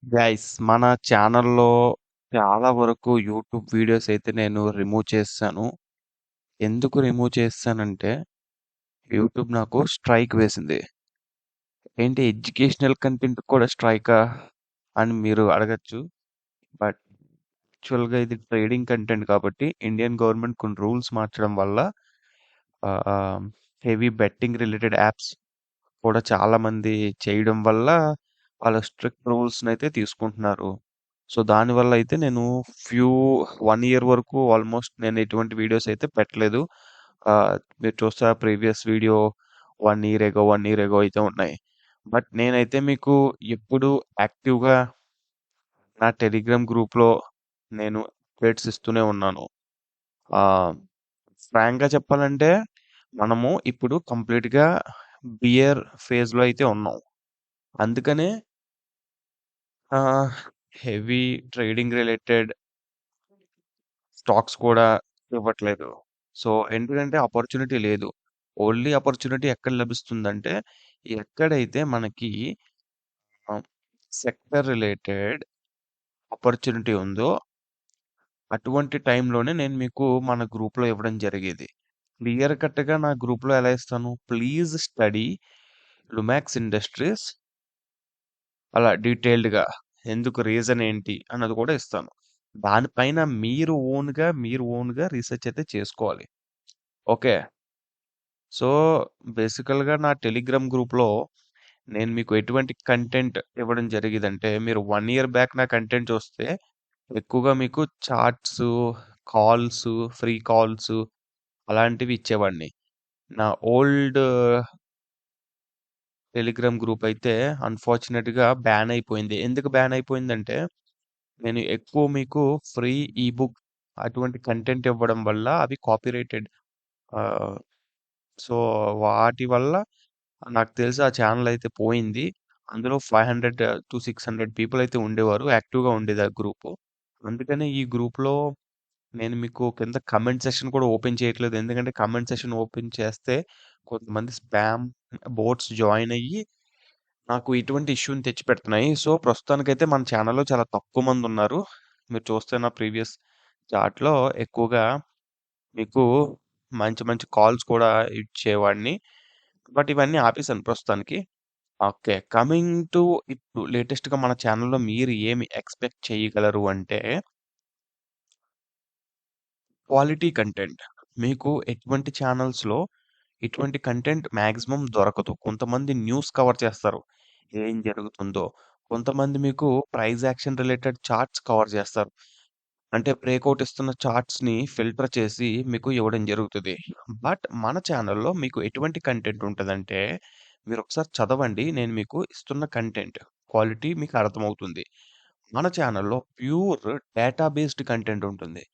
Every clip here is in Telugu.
గైస్ మన ఛానల్‌లో చాలా వరకు యూట్యూబ్ వీడియోస్ అయితే నేను రిమూవ్ చేసేసాను. ఎందుకు రిమూవ్ చేసేసానంటే, యూట్యూబ్ నాకు స్ట్రైక్ వేసింది. ఏంటి ఎడ్యుకేషనల్ కంటెంట్ కూడా స్ట్రైకా అని మీరు అడగొచ్చు. బట్ యాక్చువల్‌గా ఇది ట్రేడింగ్ కంటెంట్ కాబట్టి ఇండియన్ గవర్నమెంట్ కొన్ని రూల్స్ మార్చడం వల్ల ఆహ్, హెవీ బెట్టింగ్ రిలేటెడ్ యాప్స్ కూడా చాలామంది చేయడం వల్ల వాళ్ళ స్ట్రిక్ట్ రూల్స్‌నైతే తీసుకుంటున్నారు. సో, దానివల్ల అయితే నేను ఫ్యూ 1 ఇయర్ వరకు ఆల్మోస్ట్ నేను ఎటువంటి వీడియోస్ అయితే పెట్టలేదు. మీరు చూస్తే ప్రీవియస్ వీడియో 1 ఇయర్ ఎగో అయితే ఉన్నాయి. బట్ నేనైతే మీకు ఎప్పుడు యాక్టివ్‌గా నా టెలిగ్రామ్ గ్రూప్‌లో నేను అప్డేట్స్ ఇస్తూనే ఉన్నాను. ఆహ్, ఫ్రాంక్‌గా చెప్పాలంటే మనము ఇప్పుడు కంప్లీట్‌గా బియర్ ఫేజ్‌లో అయితే ఉన్నాం. అందుకనే ఆహ్, హెవీ ట్రేడింగ్ రిలేటెడ్ స్టాక్స్ కూడా ఇవ్వట్లేదు. సో, ఎందుకంటే ఆపర్చునిటీ లేదు. ఓన్లీ ఆపర్చునిటీ ఎక్కడ లభిస్తుందంటే, ఎక్కడైతే మనకి ఆహ్, సెక్టర్ రిలేటెడ్ ఆపర్చునిటీ ఉందో, అటువంటి టైంలోనే నేను మీకు మన గ్రూప్‌లో ఇవ్వడం జరిగేది. క్లియర్ కట్‌గా నా గ్రూప్‌లో ఎలా ఇస్తాను? ప్లీజ్ స్టడీ లుమాక్స్ ఇండస్ట్రీస్ అలా డీటెయిల్డ్‌గా ఎందుకు రీజన్ ఏంటి అన్నది కూడా ఇస్తాను. దానిపైన మీరు ఓన్‌గా రీసెర్చ్ అయితే చేసుకోవాలి. ఓకే. సో, బేసికల్‌గా నా టెలిగ్రామ్ గ్రూప్‌లో నేను మీకు ఎటువంటి కంటెంట్ ఇవ్వడం జరిగేదంటే, మీరు 1 ఇయర్ బ్యాక్ నా కంటెంట్ చూస్తే, ఎక్కువగా మీకు చాట్సు, కాల్సు, ఫ్రీ కాల్సు అలాంటివి ఇచ్చేవాడిని. నా ఓల్డ్ టెలిగ్రామ్ గ్రూప్ అయితే అన్‌ఫార్చునేట్‌గా బ్యాన్ అయిపోయింది. ఎందుకు బ్యాన్ అయిపోయిందంటే, నేను ఎక్కువ మీకు ఫ్రీ ఈబుక్ అటువంటి కంటెంట్ ఇవ్వడం వల్ల అవి కాపీరైటెడ్. ఆహ్, సో, వాటి వల్ల నాకు తెలిసి ఆ ఛానెల్ అయితే పోయింది. అందులో 500-600 పీపుల్ అయితే ఉండేవారు. యాక్టివ్‌గా ఉండేది ఆ గ్రూపు. అందుకనే ఈ గ్రూప్‌లో నేను మీకు కింద కామెంట్ సెక్షన్ కూడా ఓపెన్ చేయట్లేదు. ఎందుకంటే కామెంట్ సెక్షన్ ఓపెన్ చేస్తే కొంతమంది స్పామ్ బోట్స్ జాయిన్ అయ్యి నాకు ఇటువంటి ఇష్యూని తెచ్చిపెడుతున్నాయి. సో, ప్రస్తుతానికైతే మన ఛానెల్‌లో చాలా తక్కువ మందున్నారు. మీరు చూస్తే నా ప్రీవియస్ చాట్‌లో ఎక్కువగా మీకు మంచి మంచి కాల్స్ కూడా ఇచ్చేవాడిని. బట్ ఇవన్నీ ఆపేసాను ప్రస్తుతానికి. ఓకే. కమింగ్ టు ఇప్పుడు లేటెస్ట్‌గా మన ఛానెల్‌లో మీరు ఏమి ఎక్స్‌పెక్ట్ చేయగలరు అంటే, క్వాలిటీ కంటెంట్. మీకు ఎటువంటి ఛానెల్స్‌లో ఇటువంటి కంటెంట్ మాక్సిమం దొరకదు. కొంతమంది న్యూస్ కవర్ చేస్తారు. ఏం జరుగుతుందో. కొంతమంది మీకు price action related charts cover చేస్తారు. అంటే బ్రేకౌట్ ఇస్తున్న చార్ట్స్‌ని ఫిల్టర్ చేసి మీకు ఇవ్వడం జరుగుతది. బట్ మన ఛానెల్‌లో మీకు ఎటువంటి కంటెంట్ ఉంటదంటే, మీరొకసారి చదవండి. నేను మీకు ఇస్తున్న కంటెంట్ క్వాలిటీ మీకు అర్థమవుతుంది. మన ఛానెల్‌లో ప్యూర్ డేటా బేస్డ్ కంటెంట్ ఉంటుంది.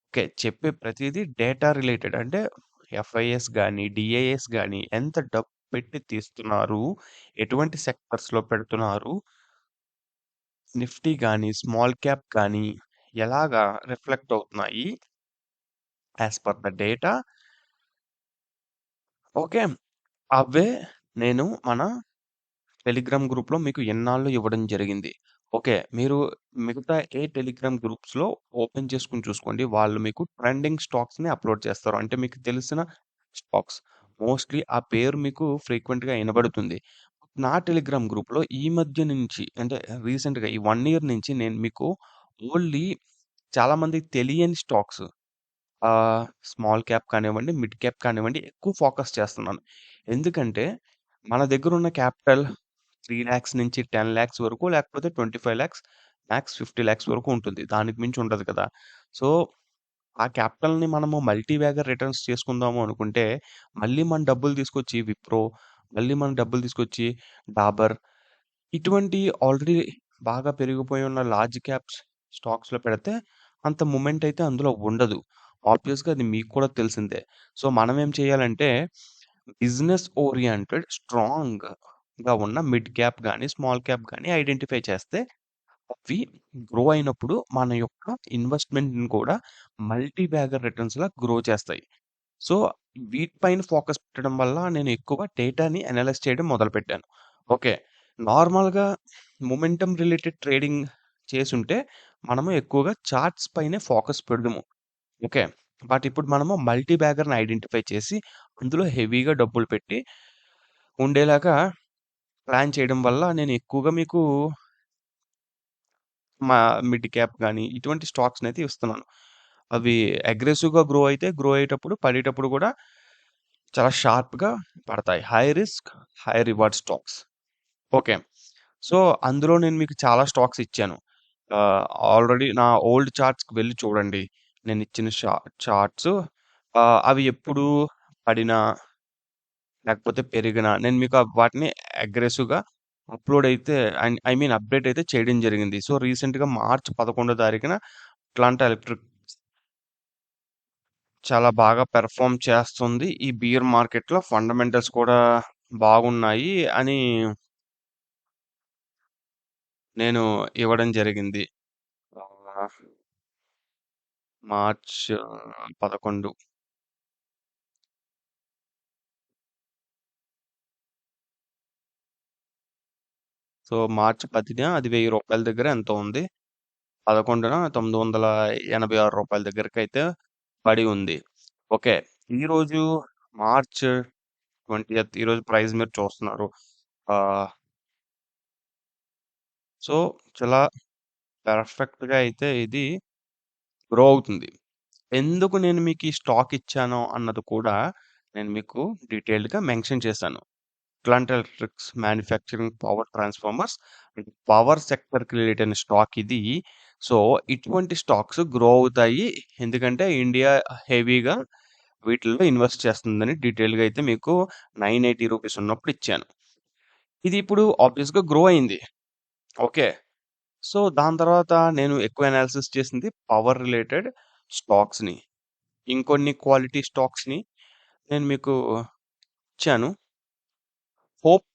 ఓకే. చెప్పే ప్రతీదీ డేటా రిలేటెడ్. అంటే ఎఫ్ఐఎస్ గాని, డిఐఎస్ గాని ఎంత డబ్బు పెట్టి తీస్తున్నారు? ఎటువంటి సెక్టర్స్‌లో పెడుతున్నారు? నిఫ్టీ గాని, స్మాల్ క్యాప్ గాని ఎలాగా రిఫ్లెక్ట్ అవుతున్నాయి? As per the data. Okay. అవే నేను మన టెలిగ్రామ్ గ్రూప్‌లో మీకు ఎన్నాళ్ళు ఇవ్వడం జరిగింది. ఓకే. మీరు మిగతా ఏ టెలిగ్రామ్ గ్రూప్స్‌లో ఓపెన్ చేసుకొని చూసుకోండి. వాళ్ళు మీకు ట్రెండింగ్ స్టాక్స్‌ని అప్‌లోడ్ చేస్తారు. అంటే మీకు తెలిసిన స్టాక్స్. మోస్ట్‌లీ ఆ పేరు మీకు ఫ్రీక్వెంట్‌గా ఇనబడుతుంది. నా టెలిగ్రామ్ గ్రూప్‌లో ఈ మధ్య నుంచి అంటే రీసెంట్‌గా ఈ 1 ఇయర్ నుంచి నేను మీకు ఓన్లీ చాలా మందికి తెలియని స్టాక్స్ స్మాల్ క్యాప్ కానివ్వండి, మిడ్ క్యాప్ కానివ్వండి ఎక్కువ ఫోకస్ చేస్తున్నాను. ఎందుకంటే మన దగ్గరున్న క్యాపిటల్ 3,00,000 నుంచి 10,00,000 వరకు లేకపోతే 25,00,000 మాక్స్ 50,00,000 వరకు ఉంటుంది. దానికి మించి ఉండదు కదా! సో, ఆ క్యాపిటల్‌ని మనము మల్టీ బ్యాగర్ రిటర్న్స్ చేసుకుందాము అనుకుంటే, మళ్ళీ మన డబ్బులు తీసుకొచ్చి విప్రో, మళ్ళీ మన డబ్బులు తీసుకొచ్చి డాబర్ ఇటువంటి ఆల్రెడీ బాగా పెరిగిపోయి ఉన్న లార్జ్ క్యాప్స్ స్టాక్స్‌లో పెడితే అంత మూవ్‌మెంట్ అయితే అందులో ఉండదు. ఆబ్వియస్‌గా అది మీకు కూడా తెలిసిందే. సో, మనమేం చేయాలంటే బిజినెస్ ఓరియెంటెడ్ స్ట్రాంగ్‌గా ఉన్న మిడ్ క్యాప్ గాని, స్మాల్ క్యాప్ గాని ఐడెంటిఫై చేస్తే అవి గ్రో అయినప్పుడు మన యొక్క ఇన్వెస్ట్‌మెంట్‌ని కూడా మల్టీ బ్యాగర్ రిటర్న్స్‌లా గ్రో చేస్తాయి. సో, వీటి పైన ఫోకస్ పెట్టడం వల్ల నేను ఎక్కువ డేటాని అనలైజ్ చేయడం మొదలుపెట్టాను. ఓకే. నార్మల్‌గా మొమెంటమ్ రిలేటెడ్ ట్రేడింగ్ చేసుంటే, మనము ఎక్కువగా చార్ట్స్ పైనే ఫోకస్ పెడదుము. ఓకే. బట్ ఇప్పుడు మనము మల్టీ బ్యాగర్‌ని ఐడెంటిఫై చేసి, అందులో హెవీగా డబ్బులు పెట్టి ఉండేలాగా ప్లాన్ చేయడం వల్ల నేను ఎక్కువగా మీకు మా మిడ్ క్యాప్ గాని, ఇటువంటి స్టాక్స్‌నైతే ఇస్తున్నాను. అవి అగ్రెసివ్‌గా గ్రో అయ్యేటప్పుడు, పడేటప్పుడు గూడా చాలా షార్ప్‌గా పడతాయి. High risk, high reward stocks. Okay. So, అందులో నేను మీకు చాలా స్టాక్స్ ఇచ్చాను. ఆల్రెడీ నా ఓల్డ్ చార్ట్స్‌కి వెళ్లి చూడండి. నేనిచ్చిన చార్ట్స్ అవి ఎప్పుడు పడినా, లేకపోతే పెరిగినా నేను మీకు వాటిని అగ్రెసివ్‌గా అప్‌లోడ్ అయితే ఐ మీన్ అప్‌డేట్ అయితే చేయడం జరిగింది. సో, రీసెంట్‌గా మార్చ్ 11 తారీఖున అట్లాంటా ఎలక్ట్రిక్ చాలా బాగా పెర్ఫార్మ్ చేస్తుంది. ఈ బియర్ మార్కెట్‌లో ఫండమెంటల్స్ కూడా బాగున్నాయి అని నేను ఇవ్వడం జరిగింది. ఆహ్, మార్చ్ 11. సో, మార్చి 10న అది రూ. 1000 దగ్గర ఎంతో ఉంది. 11న రూ. 986 దగ్గరకైతే పడి ఉంది. ఓకే. ఈరోజు మార్చ్ 20థ్ ఈరోజు ప్రైస్ మీరు చూస్తున్నారు. ఆహ్, సో, చాలా పర్ఫెక్ట్‌గా అయితే ఇది గ్రో అవుతుంది. ఎందుకు నేను మీకు ఈ స్టాక్ ఇచ్చానో అన్నది కూడా నేను మీకు డీటెయిల్డ్‌గా మెన్షన్ చేశాను. Atlanta Electrics manufacturing power transformers power సెక్టర్‌కి రిలేటెడ్ అయిన స్టాక్ ఇది. సో, ఇటువంటి స్టాక్స్ గ్రో అవుతాయి. ఎందుకంటే ఇండియా హెవీగా వీటిల్లో ఇన్వెస్ట్ చేస్తుందని డీటెయిల్‌గా అయితే మీకు రూ. 980 ఉన్నప్పుడు ఇచ్చాను. ఇది ఇప్పుడు ఆబ్వియస్‌గా గ్రో అయింది. ఓకే. సో, దాని తర్వాత నేను ఎక్కువ అనాలిసిస్ చేసింది పవర్ రిలేటెడ్ స్టాక్స్‌ని. ఇంకొన్ని క్వాలిటీ స్టాక్స్‌ని నేను మీకు ఇచ్చాను. హోప్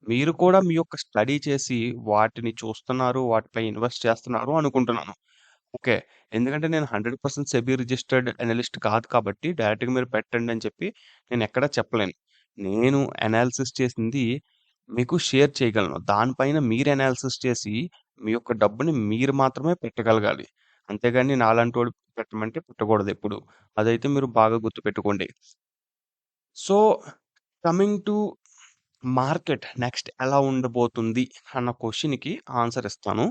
మీరు కూడా మీ యొక్క స్టడీ చేసి వాటిని చూస్తున్నారు, వాటిపై ఇన్వెస్ట్ చేస్తున్నారు అనుకుంటున్నాను. ఓకే. ఎందుకంటే నేను 100% సెబీ రిజిస్టర్డ్ అనలిస్ట్ కాదు కాబట్టి డైరెక్ట్‌గా మీరు పెట్టండి అని చెప్పి నేనెక్కడ చెప్పలేను. నేను అనాలిసిస్ చేసింది మీకు షేర్ చేయగలను. దానిపైన మీరు అనాలిసిస్ చేసి మీ యొక్క డబ్బుని మీరు మాత్రమే పెట్టగలగాలి. అంతేగాని నాలాంటోడు పెట్టమంటే పెట్టకూడదెప్పుడు. అదైతే మీరు బాగా గుర్తుపెట్టుకోండి. So, coming to market next ఎలా ఉండబోతుంది అన్న క్వెషన్‌కి ఆన్సర్ ఇస్తాను.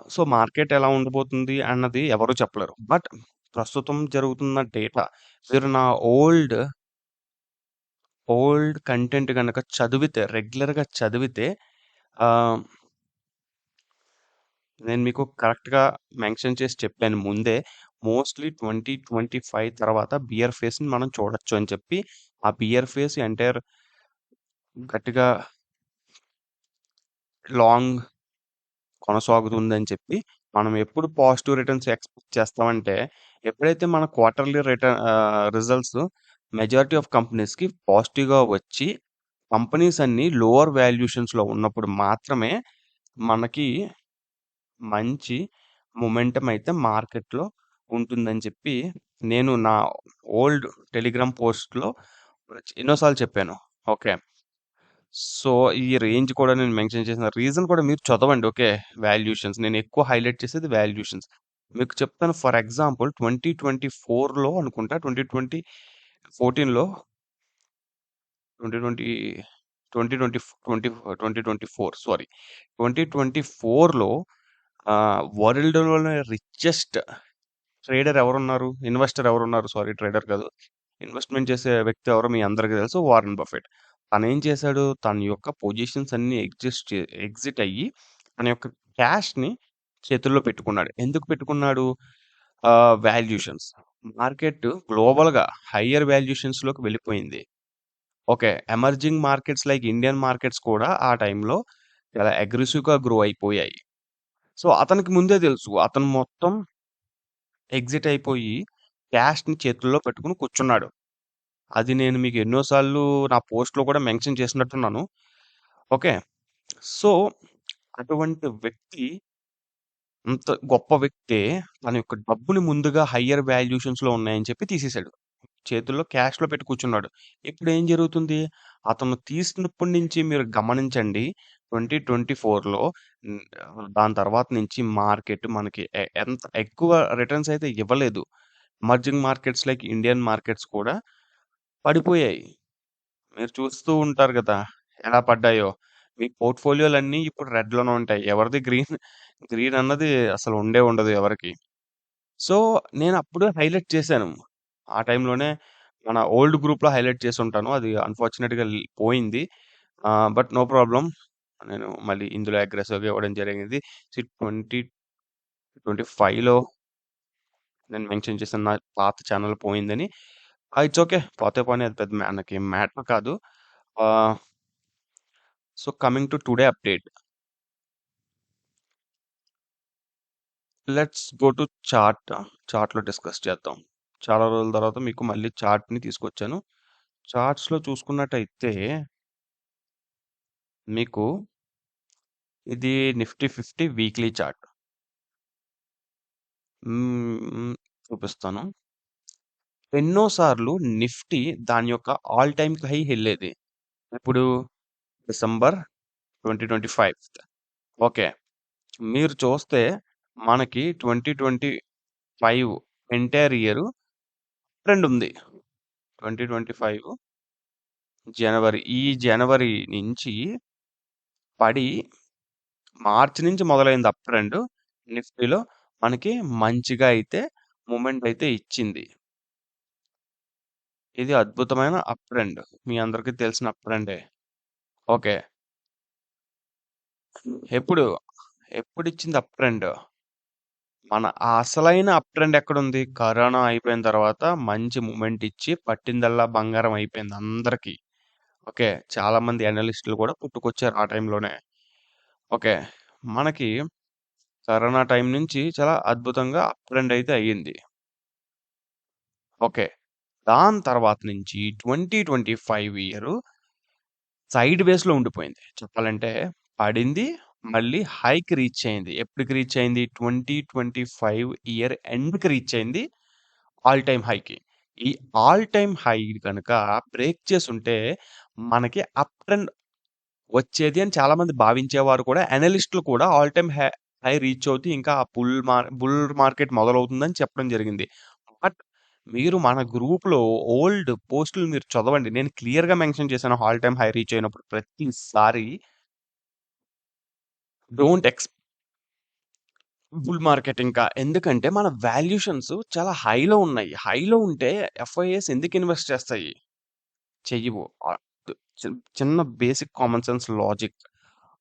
సో, మార్కెట్ ఎలా ఉండబోతుంది అన్నది ఎవరు చెప్పలేరు. బట్ ప్రస్తుతం జరుగుతున్న డేటా మీరు నా ఓల్డ్ కంటెంట్ గనక చదివితే రెగ్యులర్‌గా చదివితే ఆహ్, నేను మీకు కరెక్ట్‌గా మెన్షన్ చేసి చెప్పాను ముందే. మోస్ట్‌లీ 2025 తర్వాత బియర్ ఫేస్‌ని మనం చూడొచ్చు అని చెప్పి, ఆ బియర్ ఫేస్ ఎంటైర్ గట్టిగా లాంగ్ కొనసాగుతుందని చెప్పి, మనం ఎప్పుడు పాజిటివ్ రిటర్న్స్ ఎక్స్‌పెక్ట్ చేస్తామంటే, ఎప్పుడైతే మన క్వార్టర్‌లీ రిజల్ట్స్ మెజారిటీ ఆఫ్ కంపెనీస్‌కి పాజిటివ్‌గా వచ్చి, కంపెనీస్ అన్నీ లోవర్ వాల్యుయేషన్స్‌లో ఉన్నప్పుడు మాత్రమే మనకి మంచి మొమెంటమ్ అయితే మార్కెట్‌లో ఉంటుందని చెప్పి, నేను నా ఓల్డ్ టెలిగ్రామ్ పోస్ట్‌లో ఎన్నో సార్లు చెప్పాను. ఓకే. సో, ఈ రేంజ్ కూడా నేను మెన్షన్ చేసిన రీజన్ కూడా మీరు చదవండి. ఓకే. వాల్యుయేషన్స్ నేనెక్కువ హైలైట్ చేసేది వాల్యుయేషన్స్. మీకు చెప్తాను ఫర్ ఎగ్జాంపుల్ 2024లో అనుకుంటా 2014లో 2020 2020 2024 సారీ. 2024లో వరల్డ్‌లోనే రిచెస్ట్ ట్రేడర్ ఎవరున్నారు? ఇన్వెస్టర్ ఎవరున్నారు? సారీ ట్రేడర్ కాదు. ఇన్వెస్ట్‌మెంట్ చేసే వ్యక్తి ఎవరో మీ అందరికి తెలుసు 'వారెన్ బఫెట్.' తనేం చేశాడు? తన యొక్క పొజిషన్స్ అన్నీ ఎగ్జిట్ అయ్యి, తన యొక్క క్యాష్‌ని చేతుల్లో పెట్టుకున్నాడు. ఎందుకు పెట్టుకున్నాడు? వాల్యుయేషన్స్. మార్కెట్ గ్లోబల్‌గా హయ్యర్ వాల్యుయేషన్స్‌లోకి వెళ్ళిపోయింది. Okay. Emerging markets like Indian markets కూడా ఆ టైంలో చాలా అగ్రెసివ్‌గా గ్రో అయిపోయాయి. సో, అతనికి ముందే తెలుసు. అతను మొత్తం ఎగ్జిట్ అయిపోయి క్యాష్‌ని చేతుల్లో పెట్టుకొని కూర్చున్నాడు. అది నేను మీకు ఎన్నో సార్లు నా పోస్ట్‌లో కూడా మెన్షన్ చేసినట్టున్నాను. ఓకే. సో, అటువంటి వ్యక్తి అంత గొప్ప వ్యక్తే తన యొక్క డబ్బుని ముందుగా హయ్యర్ వాల్యుయేషన్స్‌లో ఉన్నాయని చెప్పి తీసేసాడు. చేతుల్లో క్యాష్‌లో పెట్టి కూర్చున్నాడు. ఇప్పుడేం జరుగుతుంది? అతను తీసినప్పటి నుంచి మీరు గమనించండి 2024లో దాని తర్వాత నుంచి మార్కెట్ మనకి ఎంత ఎక్కువ రిటర్న్స్ అయితే ఇవ్వలేదు. Emerging markets like Indian markets కూడా పడిపోయాయి. మీరు చూస్తూ ఉంటారు గదా! ఎలా పడ్డాయో. మీ పోర్ట్‌ఫోలియోలన్నీ ఇప్పుడు రెడ్‌లోనే ఉంటాయి. ఎవరిది గ్రీన్, గ్రీన్ అన్నది అసలు ఉండదు ఎవరికీ. సో, నేనప్పుడు హైలైట్ చేశాను. ఆ టైంలోనే మన ఓల్డ్ గ్రూప్‌లో హైలైట్ చేసుంటాను. అది అన్‌ఫార్చునేట్‌గా పోయింది. But no problem. నేను మళ్ళీ ఇందులో అగ్రెసివ్‌గా ఇవ్వడం జరిగింది. 2025లో నేను మెన్షన్ చేశాను నా పాత ఛానెల్ పోయిందని. It's okay. పోతే పోనీ అది పెద్ద మనకేం మ్యాటర్ కాదు. Ah, so, coming to today update. Let's go to chart. చార్ట్‌లో డిస్కస్ చేద్దాం. చాలా రోజుల తర్వాత మీకు మళ్ళీ చార్ట్‌ని తీసుకొచ్చాను. చార్ట్స్‌లో చూసుకున్నట్టయితే మీకు ఇది నిఫ్టీ 50 వీక్లీ చార్ట్. చూపిస్తాను. ఎన్నో సార్లు నిఫ్టీ దాని యొక్క ఆల్ టైమ్ హై ఎళ్ళేది. ఎప్పుడు? డిసెంబర్ 2025. ఓకే. మీరు చూస్తే మనకి 2025 ఎంటైర్ ఇయర్ ట్రెండ్ ఉంది. 2025 జనవరి. ఈ జనవరి నుంచి పడి మార్చి నుంచి మొదలైంది అప్ ట్రెండ్. నిఫ్టీలో మనకి మంచిగా అయితే మూవ్‌మెంట్ అయితే ఇచ్చింది. ఇది అద్భుతమైన అప్ ట్రెండ్. మీ అందరికీ తెలిసిన అప్ ట్రెండే. ఓకే. ఎప్పుడు? ఎప్పుడిచ్చింది అప్ ట్రెండ్? మన అసలైన అప్ ట్రెండ్ ఎక్కడుంది? కరోనా అయిపోయిన తర్వాత మంచి మూవ్‌మెంట్ ఇచ్చి పట్టిందల్లా బంగారం అయిపోయింది అందరికి. ఓకే. చాలా మంది అనలిస్టులు కూడా పుట్టుకొచ్చారు ఆ టైంలోనే. ఓకే. మనకి కరోనా టైం నుంచి చాలా అద్భుతంగా అప్ ట్రెండ్ అయితే అయ్యింది. ఓకే. దాని తర్వాత నుంచి 2025 ఇయరు సైడ్ వేస్‌లో ఉండిపోయింది. చెప్పాలంటే పడింది. మళ్ళీ హైకి రీచ్ అయింది. ఎప్పటికి రీచ్ అయింది? 2025 ఇయర్ ఎండ్‌కి రీచ్ అయింది. ఆల్ టైమ్ హైకి. ఈ ఆల్ టైమ్ హై గనక బ్రేక్ చేసుంటే మనకి అప్ ట్రెండ్ వచ్చేది అని చాలామంది భావించేవారు కూడా. అనలిస్టులు కూడా ఆల్ టైమ్ హై రీచ్ అవుతే ఇంకా ఆ బుల్ మార్కెట్ మొదలవుతుందని చెప్పడం జరిగింది. బట్ మీరు మన గ్రూప్‌లో ఓల్డ్ పోస్టులు మీరు చదవండి. నేను క్లియర్‌గా మెన్షన్ చేశాను ఆల్ టైమ్ హై రీచ్ అయినప్పుడు ప్రతిసారి డోంట్ బుల్ మార్కెట్ ఇంకా. ఎందుకంటే మన వాల్యుయేషన్స్ చాలా హైలో ఉన్నాయి. హైలో ఉంటే ఎఫ్ఐఎస్ ఎందుకు ఇన్వెస్ట్ చేస్తాయి? చెయ్యవు. చిన్న basic common sense logic.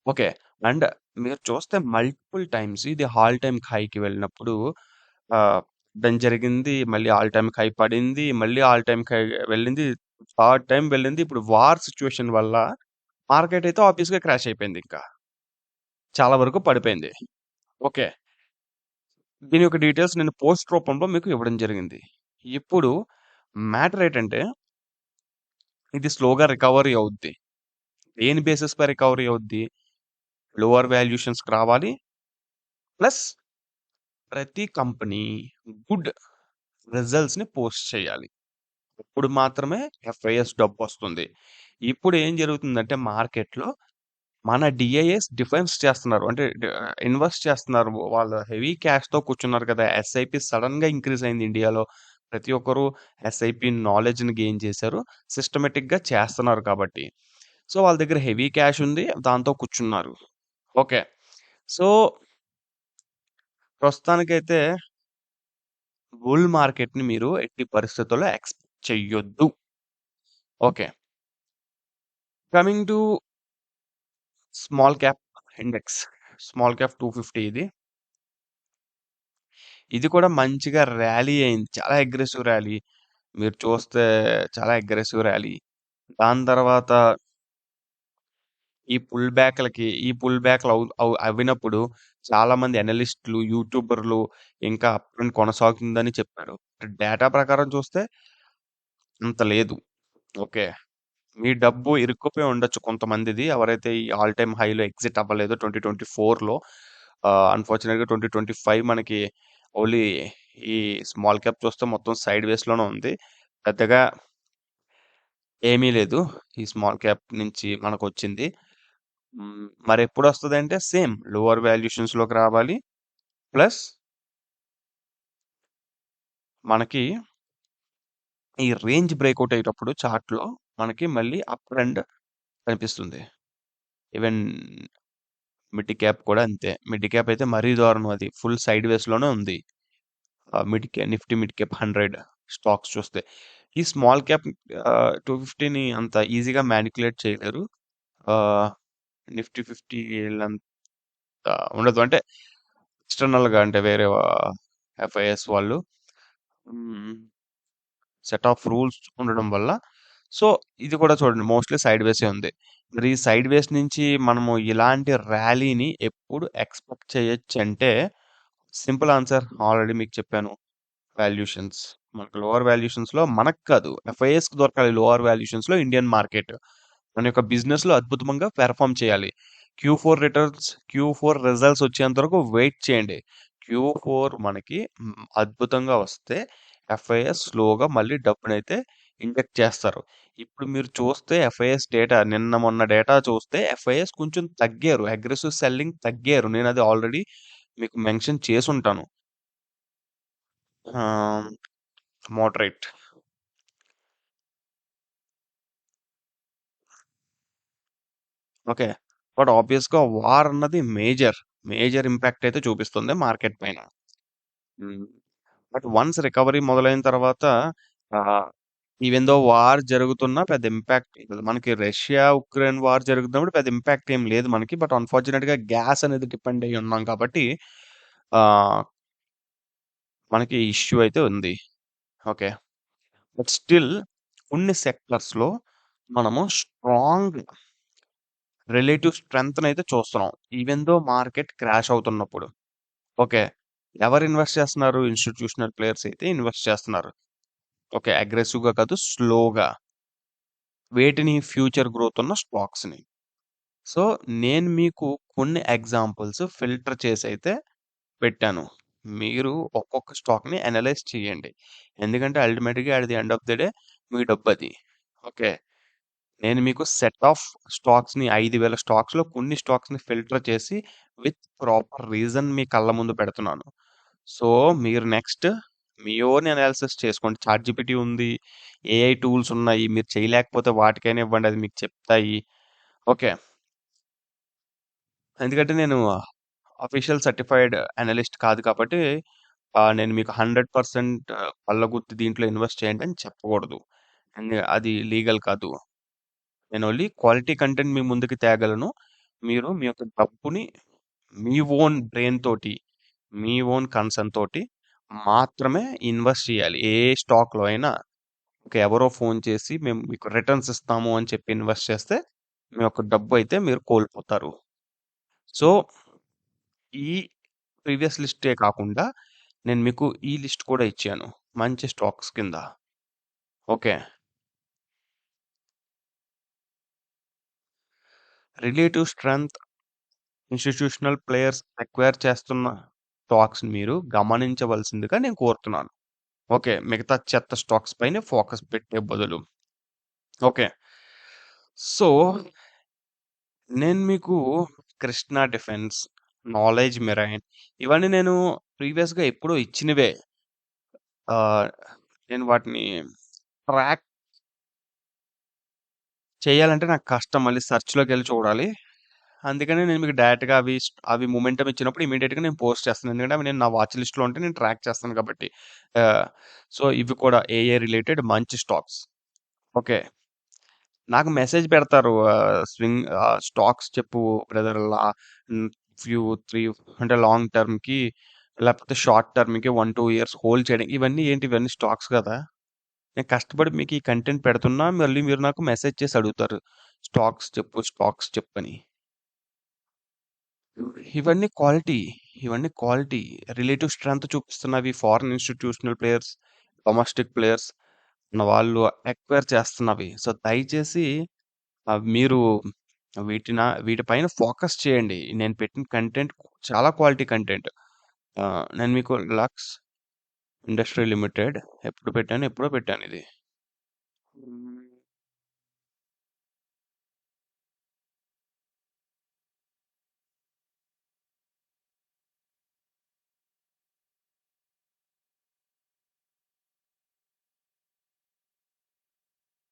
Okay. And మీరు చూస్తే మల్టిపుల్ టైమ్స్ ఇది ఆల్ టైమ్ హైకి వెళ్ళినప్పుడు దాని జరిగింది. మళ్ళీ ఆల్ టైమ్ హై పడింది. మళ్ళీ ఆల్ టైమ్ హై వెళ్ళింది. థర్డ్ టైమ్ వెళ్ళింది. ఇప్పుడు వార్ సిట్యుయేషన్ వల్ల మార్కెట్ అయితే ఆబ్వియస్‌గా క్రాష్ అయిపోయింది ఇంకా. చాలా వరకు పడిపోయింది. ఓకే. దీని యొక్క డీటెయిల్స్ నేను పోస్ట్ రూపంలో మీకు ఇవ్వడం జరిగింది. ఇప్పుడు మ్యాటర్ ఏంటంటే ఇది స్లోగా రికవరీ అవుద్ది. దేని బేసిస్‌పై రికవరీ అవుద్ది? లోవర్ వాల్యుయేషన్స్‌కి రావాలి. ప్లస్ ప్రతి కంపెనీ గుడ్ రిజల్ట్స్‌ని పోస్ట్ చేయాలి. అప్పుడు మాత్రమే ఎఫ్ఐఎస్ డబ్బొస్తుంది. ఇప్పుడు ఏం జరుగుతుందంటే మార్కెట్‌లో మన డీఐఎస్ డిఫెన్స్ చేస్తున్నారు. అంటే ఇన్వెస్ట్ చేస్తున్నారు. వాళ్ళు హెవీ క్యాష్‌తో కూర్చున్నారు కదా! ఎస్ఐపి సడెన్‌గా ఇంక్రీజ్ అయింది ఇండియాలో. ప్రతి ఒక్కరు ఎస్ఐపి నాలెడ్జ్‌ని గెయిన్ చేశారు. సిస్టమాటిక్‌గా చేస్తున్నారు కాబట్టి. సో, వాళ్ళ దగ్గర హెవీ క్యాష్ ఉంది. దాంతో కూర్చున్నారు. ఓకే. సో, ప్రస్తుతానికైతే బుల్ మార్కెట్‌ని మీరు ఎట్టి పరిస్థితుల్లో ఎక్స్‌పెక్ట్ చెయ్యొద్దు. Okay. Coming to small cap index. Small cap 250 ఇది. ఇది కూడా మంచిగా ర్యాలీ అయింది. చాలా అగ్రెసివ్ ర్యాలీ. మీరు చూస్తే చాలా అగ్రెసివ్ ర్యాలీ. దాని తర్వాత ఈ పుల్ బ్యాక్‌లు అవ్వినప్పుడు చాలామంది అనలిస్టులు, యూట్యూబర్లు ఇంకా అప్ ట్రెండ్ కొనసాగుతుందని చెప్పారు. డేటా ప్రకారం చూస్తే అంత లేదు. ఓకే. మీ డబ్బు ఇరుక్కుపోయి ఉండొచ్చు కొంతమందిది. ఎవరైతే ఈ ఆల్ టైమ్ హైలో ఎగ్జిట్ అవ్వలేదో 2024లో అన్‌ఫార్చునేట్‌గా 2025 మనకి ఓన్లీ ఈ స్మాల్ క్యాప్ చూస్తే మొత్తం సైడ్ వేస్‌లోనే ఉంది. పెద్దగా ఏమీ లేదు. ఈ స్మాల్ క్యాప్ నుంచి మనకొచ్చింది. మరెప్పుడొస్తదంటే సేమ్ లోవర్ వాల్యుయేషన్స్‌లోకి రావాలి. ప్లస్ మనకి ఈ రేంజ్ బ్రేకౌట్ అయ్యేటప్పుడు చార్ట్‌లో మనకి మళ్ళీ అప్ ట్రెండ్ కనిపిస్తుంది. ఈవెన్ మిడ్ క్యాప్ కూడా అంతే. మిడ్ క్యాప్ అయితే మరీ దారుణం అది. ఫుల్ సైడ్ వేస్‌లోనే ఉంది. నిఫ్టీ మిడ్ క్యాప్ 100 స్టాక్స్ చూస్తే. ఈ స్మాల్ క్యాప్ 250ని అంత ఈజీగా మానిప్యులేట్ చేయలేరు. ఆహ్, నిఫ్టీ 50 ఈళ్ళంత ఉండదు. అంటే ఎక్స్‌టర్నల్‌గా అంటే వేరే ఎఫ్ఐఎస్ వాళ్ళు హ్మ్. సెట్ ఆఫ్ రూల్స్ ఉండడం వల్ల సో, ఇది కూడా చూడండి మోస్ట్‌లీ సైడ్ వేసే ఉంది. మరి ఈ సైడ్ వేస్ నుంచి మనము ఇలాంటి ర్యాలీని ఎప్పుడు ఎక్స్‌పెక్ట్ చేయొచ్చంటే సింపుల్ ఆన్సర్ ఆల్రెడీ మీకు చెప్పాను. వాల్యుయేషన్స్. మనకు లోవర్ వాల్యుయేషన్స్‌లో మనకు కాదు. ఎఫ్ఐఎస్‌కి దొరకాలి లోవర్ వాల్యుయేషన్స్‌లో ఇండియన్ మార్కెట్. మన యొక్క బిజినెస్‌లో అద్భుతంగా పెర్ఫార్మ్ చేయాలి. క్యూ4 రిజల్ట్స్ వచ్చేంత వరకు వెయిట్ చేయండి. క్యూ4 మనకి అద్భుతంగా వస్తే ఎఫ్ఐఎస్ స్లోగా మళ్ళీ డబ్బునైతే ఇంజెక్ట్ చేస్తారు. ఇప్పుడు మీరు చూస్తే ఎఫ్ఐఎస్ డేటా నిన్న మొన్న డేటా చూస్తే ఎఫ్ఐఎస్ కొంచెం తగ్గారు. Aggressive selling తగ్గారు. నేనది ఆల్రెడీ మీకు మెన్షన్ చేసుంటాను. ఆహ్, మోడరేట్. ఓకే. బట్ ఆబ్వియస్‌గా వార్ అన్నది మేజర్ ఇంపాక్ట్ అయితే చూపిస్తుంది మార్కెట్ పైన. హ్మ్. బట్ వన్స్ రికవరీ మొదలైన తర్వాత ఆహ్, ఈవెన్ దో వార్ జరుగుతున్నా పెద్ద ఇంపాక్ట్ మనకి రష్యా, ఉక్రెయిన్ వార్ జరుగుతున్నప్పుడు పెద్ద ఇంపాక్ట్ ఏం లేదు మనకి. బట్ అన్‌ఫార్చునేట్‌గా గ్యాస్ అనేది డిపెండ్ అయ్యి ఉన్నాం కాబట్టి ఆహ్, మనకి ఇష్యూ అయితే ఉంది. ఓకే. బట్ స్టిల్ కొన్ని సెక్టార్స్‌లో మనము స్ట్రాంగ్ రిలేటివ్ స్ట్రెంగ్త్‌నయితే చూస్తున్నాం. ఈవెన్ దో మార్కెట్ క్రాష్ అవుతున్నప్పుడు. ఓకే. ఎవరు ఇన్వెస్ట్ చేస్తున్నారు? ఇన్‌స్టిట్యూషనల్ ప్లేయర్స్ అయితే ఇన్వెస్ట్ చేస్తున్నారు. ఓకే. అగ్రెసివ్‌గా కాదు స్లోగా. వేటిని? ఫ్యూచర్ గ్రోత్ ఉన్న స్టాక్స్‌ని. సో, నేను మీకు కొన్ని ఎగ్జాంపుల్స్ ఫిల్టర్ చేసైతే పెట్టాను. మీరు ఒక్కొక్క స్టాక్‌ని అనలైజ్ చేయండి. ఎందుకంటే అల్టిమేట్‌గా at the end of the day మీ డబ్బది. ఓకే. నేను మీకు సెట్ ఆఫ్ స్టాక్స్‌ని 5,000 స్టాక్స్‌లో కొన్ని స్టాక్స్‌ని ఫిల్టర్ చేసి విత్ ప్రాపర్ రీజన్ మీ కళ్ళ ముందు పెడుతున్నాను. సో, మీరు నెక్స్ట్ మీ ఓన్ అనాలిసిస్ చేసుకోండి. చాట్‌జీపీటీ ఉంది. ఏఐ టూల్స్ ఉన్నాయి. మీరు చేయలేకపోతే వాటికైనా ఇవ్వండి. అది మీకు చెప్తాయి. ఓకే. ఎందుకంటే నేను అఫీషియల్ సర్టిఫైడ్ అనలిస్ట్ కాదు కాబట్టి నేను మీకు 100% కళ్ళగుర్తి దీంట్లో ఇన్వెస్ట్ చేయండి అని చెప్పకూడదు. అది లీగల్ కాదు. నేను ఓన్లీ క్వాలిటీ కంటెంట్ మీ ముందుకు తేగలను. మీరు మీ యొక్క డబ్బుని మీ ఓన్ బ్రెయిన్ తోటి, మీ ఓన్ కన్సర్న్ తోటి మాత్రమే ఇన్వెస్ట్ చేయాలి. ఏ స్టాక్‌లో అయినా ఎవరో ఫోన్ చేసి మేము మీకు రిటర్న్స్ ఇస్తాము అని చెప్పి ఇన్వెస్ట్ చేస్తే మీ యొక్క డబ్బు అయితే మీరు కోల్పోతారు. సో, ఈ ప్రీవియస్ లిస్టే కాకుండా నేను మీకు ఈ లిస్ట్ కూడా ఇచ్చాను. మంచి స్టాక్స్ కింద. Okay. Relative strength institutional players acquire చేస్తున్న స్టాక్స్‌ని మీరు గమనించవలసిందిగా నేను కోరుతున్నాను. ఓకే. మిగతా చెత్త స్టాక్స్ పైన ఫోకస్ పెట్టే బదులు. ఓకే. సో, నేను మీకు కృష్ణ డిఫెన్స్, నాలెడ్జ్ మెరైన్ ఇవన్నీ నేను ప్రీవియస్‌గా ఎప్పుడో ఇచ్చినవే. ఆహ్, నేను వాటిని ట్రాక్ చేయాలంటే నాకు కష్టం. మళ్ళీ సెర్చ్‌లోకెళ్ళి చూడాలి. అందుకనే నేను మీకు డైరెక్ట్‌గా అవి మొమెంటమ్ ఇచ్చినప్పుడు ఇమ్మీడియేట్‌గా నేను పోస్ట్ చేస్తాను. ఎందుకంటే అవి నేను నా వాచ్ లిస్ట్‌లో ఉంటే నేను ట్రాక్ చేస్తాను కాబట్టి. ఆహ్, సో, ఇవి కూడా ఏఐ రిలేటెడ్ మంచి స్టాక్స్. ఓకే. నాకు మెసేజ్ పెడతారు. స్టాక్స్ చెప్పు బ్రదర్ హ్మ్, ఫ్యూ 3 అంటే లాంగ్ టర్మ్‌కి లేకపోతే షార్ట్ టర్మ్‌కి 1, 2 ఇయర్స్ హోల్డ్ చేయడం. ఇవన్నీ ఏంటి? ఇవన్నీ స్టాక్స్ గదా! నేను కష్టపడి మీకు ఈ కంటెంట్ పెడుతున్నా మళ్ళీ మీరు నాకు మెసేజ్ చేసి అడుగుతారు. స్టాక్స్ చెప్పని. ఇవన్నీ క్వాలిటీ. ఇవన్నీ క్వాలిటీ. రిలేటివ్ స్ట్రెంగ్త్ చూపిస్తున్నవి foreign institutional players, domestic players మన వాళ్ళు అక్వైర్ చేస్తున్నవి. సో, దయచేసి మీరు వీటిపైన ఫోకస్ చేయండి. నేను పెట్టిన కంటెంట్ చాలా క్వాలిటీ కంటెంట్. నేను మీకు లక్స్ ఇండస్ట్రీ లిమిటెడ్ ఎప్పుడు పెట్టాను? ఎప్పుడో పెట్టానిది.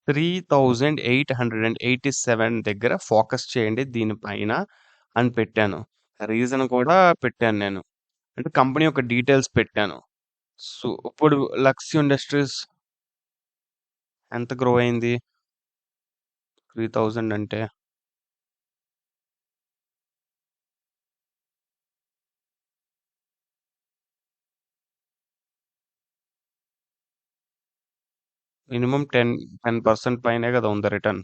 3887 దగ్గర ఫోకస్ చేయండి దీనిపైన అని పెట్టాను. రీజన్ కూడా పెట్టాను నేను. అంటే కంపెనీ యొక్క డీటెయిల్స్ పెట్టాను. సో, ఇప్పుడు లక్స్ ఇండస్ట్రీస్ ఎంత గ్రో అయింది? 3000 అంటే మినిమమ్ 10% పైనే కదా ఉంది రిటర్న్.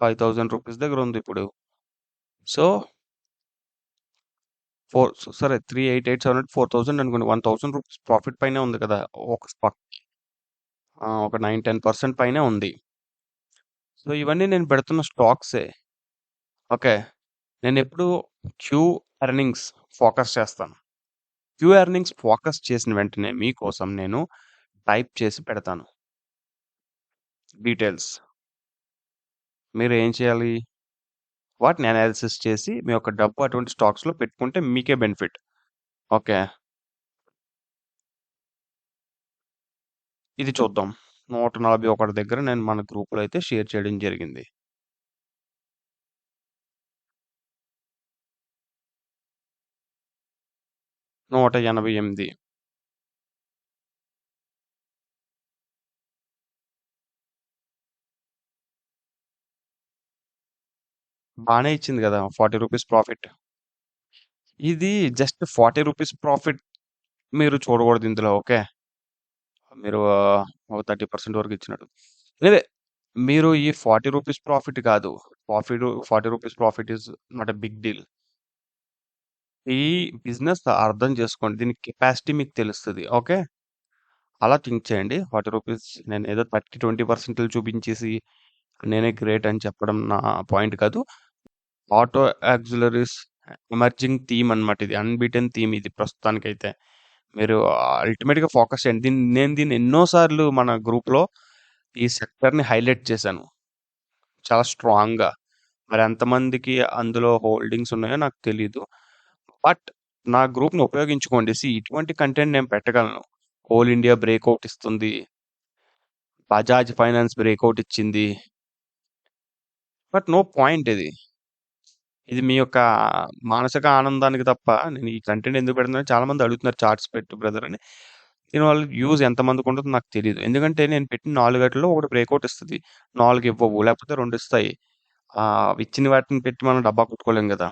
5000 రూపీస్ దగ్గర ఉంది ఇప్పుడు. సో, సరే 3887 అంటే 4000 అనుకోండి. 1000 రూపీస్ ప్రాఫిట్ పైనే ఉంది కదా! ఒక ఒక 9-10% పైనే ఉంది. సో, ఇవన్నీ నేను పెడుతున్న స్టాక్సే. ఓకే. నేనెప్పుడు క్యూ ఎర్నింగ్స్ ఫోకస్ చేస్తాను. క్యూ ఎర్నింగ్స్ ఫోకస్ చేసిన వెంటనే మీకోసం నేను టైప్ చేసి పెడతాను డీటెయిల్స్. మీరు ఏం చేయాలి? వాటిని అనాలిసిస్ చేసి మీ యొక్క డబ్బు అటువంటి స్టాక్స్‌లో పెట్టుకుంటే మీకే బెనిఫిట్. ఓకే. ఇది చూద్దాం. 141 దగ్గర నేను మన గ్రూప్‌లో అయితే షేర్ చేయడం జరిగింది. 188 బానే ఇచ్చింది గదా! 40 రూపీస్ ప్రాఫిట్. ఇది జస్ట్ 40 రూపీస్ ప్రాఫిట్ మీరు చూడకూడదు ఇందులో. ఓకే. మీరు ఒక 30% వరకు ఇచ్చినట్టు. లేదే మీరు ఈ 40 రూపీస్ ప్రాఫిట్ కాదు. 40 rupees profit is not a big deal. ఈ బిజినెస్ అర్థం చేసుకోండి. దీని కెపాసిటీ మీకు తెలుస్తది. ఓకే. అలా థింక్ చేయండి. 40 రూపీస్ నేనేదో 30, 20% చూపించేసి నేనే గ్రేట్ అని చెప్పడం నా పాయింట్ కాదు. ఆటో యాక్సిలరీస్ ఎమర్జింగ్ థీమ్ అన్నమాట ఇది. అన్‌బీటెన్ థీమ్ ఇది ప్రస్తుతానికైతే. మీరు అల్టిమేట్‌గా ఫోకస్ చేయండి. నేను దీన్ని ఎన్నో సార్లు మన గ్రూప్‌లో ఈ సెక్టర్‌ని హైలైట్ చేశాను. చాలా స్ట్రాంగ్‌గా. మరి ఎంతమందికి అందులో హోల్డింగ్స్ ఉన్నాయో నాకు తెలీదు. బట్ నా గ్రూప్‌ని ఉపయోగించుకోండి. ఇటువంటి కంటెంట్ నేను పెట్టగలను. కోల్ ఇండియా బ్రేకౌట్ ఇస్తుంది. బజాజ్ ఫైనాన్స్ బ్రేకౌట్ ఇచ్చింది. బట్ నో పాయింట్ ఇది. ఇది మీ యొక్క మానసిక ఆనందానికి తప్ప నేను ఈ కంటెంట్ ఎందుకు పెడుతున్నానో చాలా మంది అడుగుతున్నారు చార్ట్స్ పెట్టు బ్రదర్ అని. దీనివల్ల యూజ్ ఎంతమందికి ఉంటుందో నాకు తెలీదు. ఎందుకంటే నేను పెట్టిన 4 గంటల్లో ఒకటి బ్రేకౌట్ ఇస్తది. 4 ఇవ్వవు. లేకపోతే 2 ఇస్తాయి. ఇచ్చిన వాటిని పెట్టి మనం డబ్బా కొట్టుకోలేం గదా!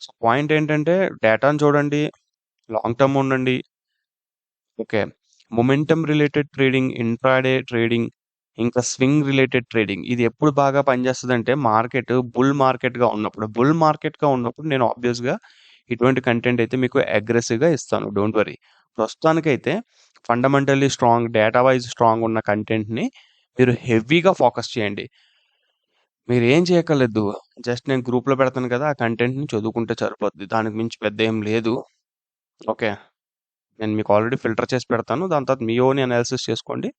సో, పాయింట్ ఏంటంటే డేటాను చూడండి. లాంగ్ టర్మ్ ఉండండి. Okay. Momentum related trading, intraday trading, ఇంకా స్వింగ్ రిలేటెడ్ ట్రేడింగ్ ఇది ఎప్పుడు బాగా పనిచేస్తదంటే బుల్ మార్కెట్‌గా ఉన్నప్పుడు. బుల్ మార్కెట్‌గా ఉన్నప్పుడు నేను ఆబ్వియస్‌గా ఇటువంటి కంటెంట్ అయితే మీకు అగ్రెసివ్‌గా ఇస్తాను. Don't worry. ప్రస్తుతానికైతే fundamentally strong, data wise strong ఉన్న కంటెంట్‌ని మీరు హెవీగా ఫోకస్ చేయండి. మీరేం చేయక్కర్లేదు. జస్ట్ నేను గ్రూప్‌లో పెడతాను కదా! ఆ కంటెంట్‌ని చదువుకుంటే సరిపోద్ది. దానికి మించి పెద్దేం లేదు. ఓకే. నేను మీకు ఆల్రెడీ ఫిల్టర్ చేసి పెడతాను. దాని తర్వాత మీ ఓన్ అనాలిసిస్ చేసుకోండి.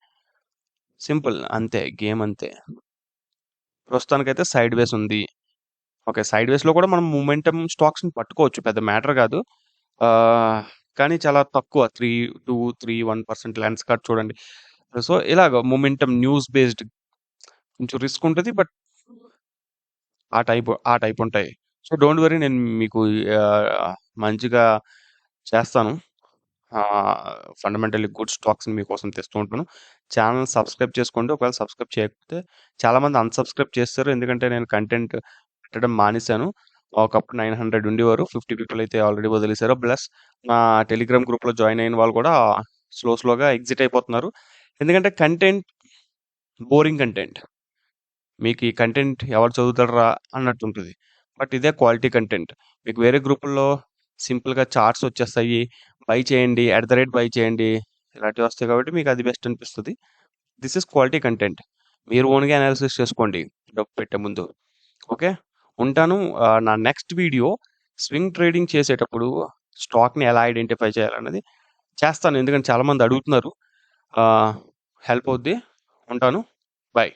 సింపుల్ అంతే. గేమ్ అంతే. ప్రస్తుతానికైతే సైడ్ వేస్ ఉంది. ఓకే. సైడ్ వేస్‌లో కూడా మనం మొమెంటమ్ స్టాక్స్‌ని పట్టుకోవచ్చు. పెద్ద మ్యాటర్ కాదు. ఆహ్, కానీ చాలా తక్కువ 1% లెన్స్ కార్ట్ చూడండి. సో, ఇలాగ మొమెంటమ్ న్యూస్ బేస్డ్ కొంచెం రిస్క్ ఉంటది. బట్ ఆ టైప్ ఉంటాయి. సో, డోంట్ వర్రీ నేను మీకు మంచిగా చేస్తాను. ఫండమెంటల్లీ గుడ్ స్టాక్స్‌ని మీకోసం తెస్తూ ఉంటాను. ఛానెల్ సబ్స్క్రైబ్ చేసుకోండి. ఒకవేళ సబ్స్క్రైబ్ చేయకపోతే చాలామంది అన్‌సబ్స్క్రైబ్ చేస్తారు. ఎందుకంటే నేను కంటెంట్ పెట్టడం మానేశాను. ఒకప్పుడు 900 ఉండేవారు. 50 పీపుల్ అయితే ఆల్రెడీ వదిలేసారు. ప్లస్ నా టెలిగ్రామ్ గ్రూప్‌లో జాయిన్ అయిన వాళ్ళు కూడా స్లోగా ఎగ్జిట్ అయిపోతున్నారు. ఎందుకంటే కంటెంట్ బోరింగ్ కంటెంట్. మీకు ఈ కంటెంట్ ఎవరు చదువుతాడురా అన్నట్టుంటది. బట్ ఇదే క్వాలిటీ కంటెంట్. మీకు వేరే గ్రూపుల్లో సింపుల్‌గా చార్ట్స్ వచ్చేస్తాయి. బై చేయండి, బై చేయండి ఇలాంటివి వస్తాయి కాబట్టి మీకు అది బెస్ట్ అనిపిస్తది. This is quality content. మీరు ఓన్‌గా అనాలిసిస్ చేసుకోండి డబ్బు పెట్టే ముందు. ఓకే. ఉంటాను. నా నెక్స్ట్ వీడియో స్వింగ్ ట్రేడింగ్ చేసేటప్పుడు స్టాక్‌ని ఎలా ఐడెంటిఫై చేయాలన్నది చేస్తాను. ఎందుకంటే చాలామంది అడుగుతున్నారు. హెల్ప్ అవుద్ది. ఉంటాను. బై.